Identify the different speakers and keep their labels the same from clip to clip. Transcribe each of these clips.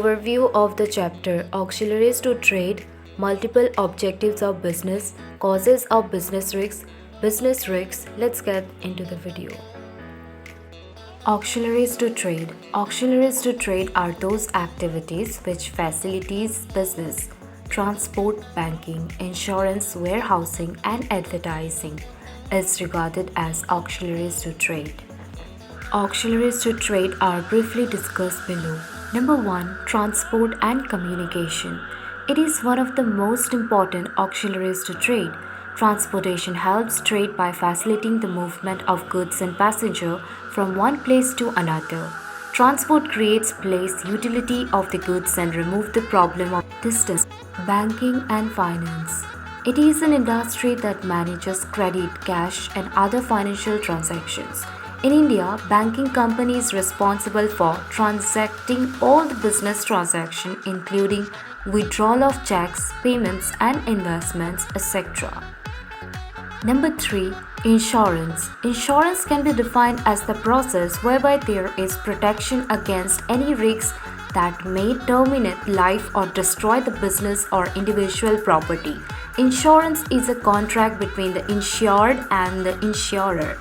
Speaker 1: Overview of the chapter Auxiliaries to Trade, Multiple Objectives of Business, Causes of Business Risks, Business Risks. Let's get into the video. Auxiliaries to trade. Auxiliaries to trade are those activities which facilitates business, transport, banking, insurance, warehousing, and advertising is regarded as auxiliaries to trade. Auxiliaries to trade are briefly discussed below. Number 1. Transport and communication. It is one of the most important auxiliaries to trade. Transportation helps trade by facilitating the movement of goods and passengers from one place to another. Transport creates place utility of the goods and remove the problem of distance. Banking and finance. It is an industry that manages credit, cash, and other financial transactions. In India, banking company is responsible for transacting all the business transactions including withdrawal of checks, payments and investments, etc. Number 3. Insurance. Insurance can be defined as the process whereby there is protection against any risks that may terminate life or destroy the business or individual property. Insurance is a contract between the insured and the insurer.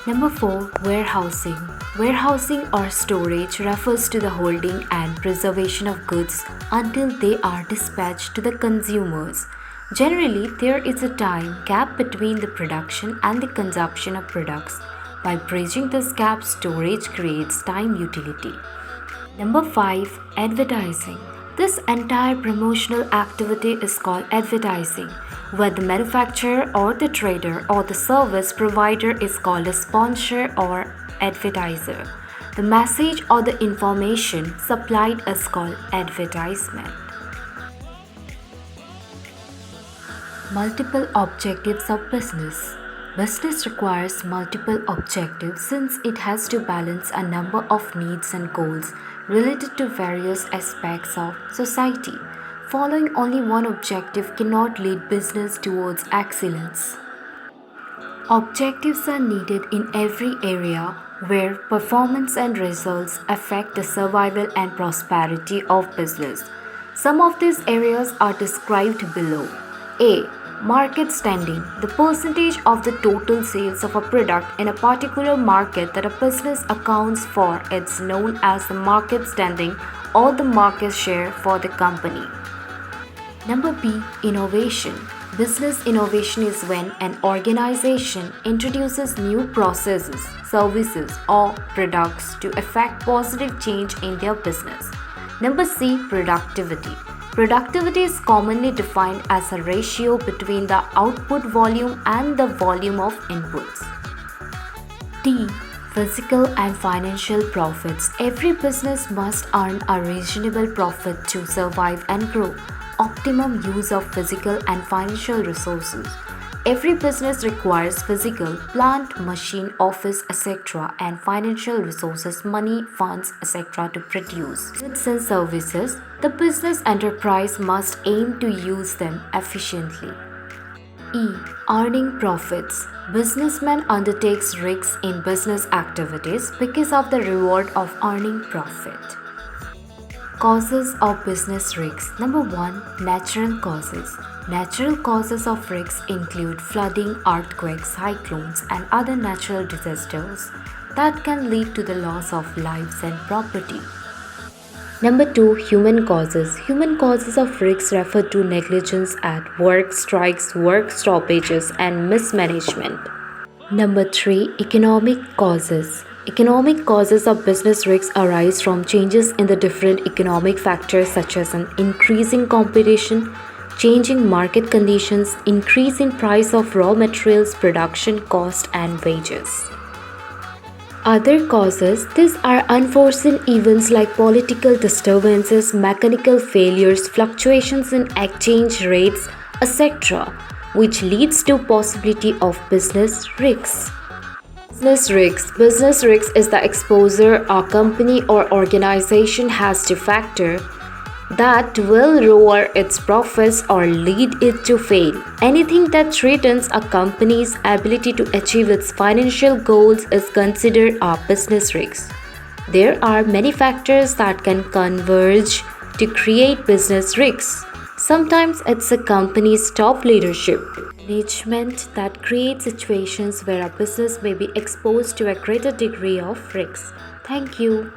Speaker 1: Number 4. Warehousing. Warehousing or storage refers to the holding and preservation of goods until they are dispatched to the consumers. Generally, there is a time gap between the production and the consumption of products. By bridging this gap, storage creates time utility. Number 5. Advertising. This entire promotional activity is called advertising, where the manufacturer or the trader or the service provider is called a sponsor or advertiser. The message or the information supplied is called advertisement. Multiple objectives of business. Business requires multiple objectives since it has to balance a number of needs and goals related to various aspects of society. Following only one objective cannot lead business towards excellence. Objectives are needed in every area where performance and results affect the survival and prosperity of business. Some of these areas are described below. A. Market standing. The percentage of the total sales of a product in a particular market that a business accounts for is known as the market standing or the market share for the company. Number B. Innovation. Business innovation is when an organization introduces new processes, services, or products to effect positive change in their business. Number C. Productivity. Productivity is commonly defined as a ratio between the output volume and the volume of inputs. D. Physical and financial profits. Every business must earn a reasonable profit to survive and grow. Optimum use of physical and financial resources. Every business requires physical, plant, machine, office, etc. and financial resources, money, funds, etc. to produce goods and services. The business enterprise must aim to use them efficiently. E. Earning profits. Businessman undertakes risks in business activities because of the reward of earning profit. Causes of business risks. Number 1. Natural causes. Natural causes of risks include flooding, earthquakes, cyclones, and other natural disasters that can lead to the loss of lives and property. Number 2. Human causes. Human causes of risks refer to negligence at work, strikes, work stoppages, and mismanagement. Number 3. Economic causes. Economic causes of business risks arise from changes in the different economic factors such as an increasing competition, changing market conditions, increase in price of raw materials, production cost, and wages. Other causes. These are unforeseen events like political disturbances, mechanical failures, fluctuations in exchange rates, etc., which leads to possibility of business risks. Business risks. Business risks is the exposure a company or organization has to factor that will lower its profits or lead it to fail. Anything that threatens a company's ability to achieve its financial goals is considered a business risk. There are many factors that can converge to create business risks. Sometimes it's a company's top leadership, management that creates situations where a business may be exposed to a greater degree of risks. Thank you.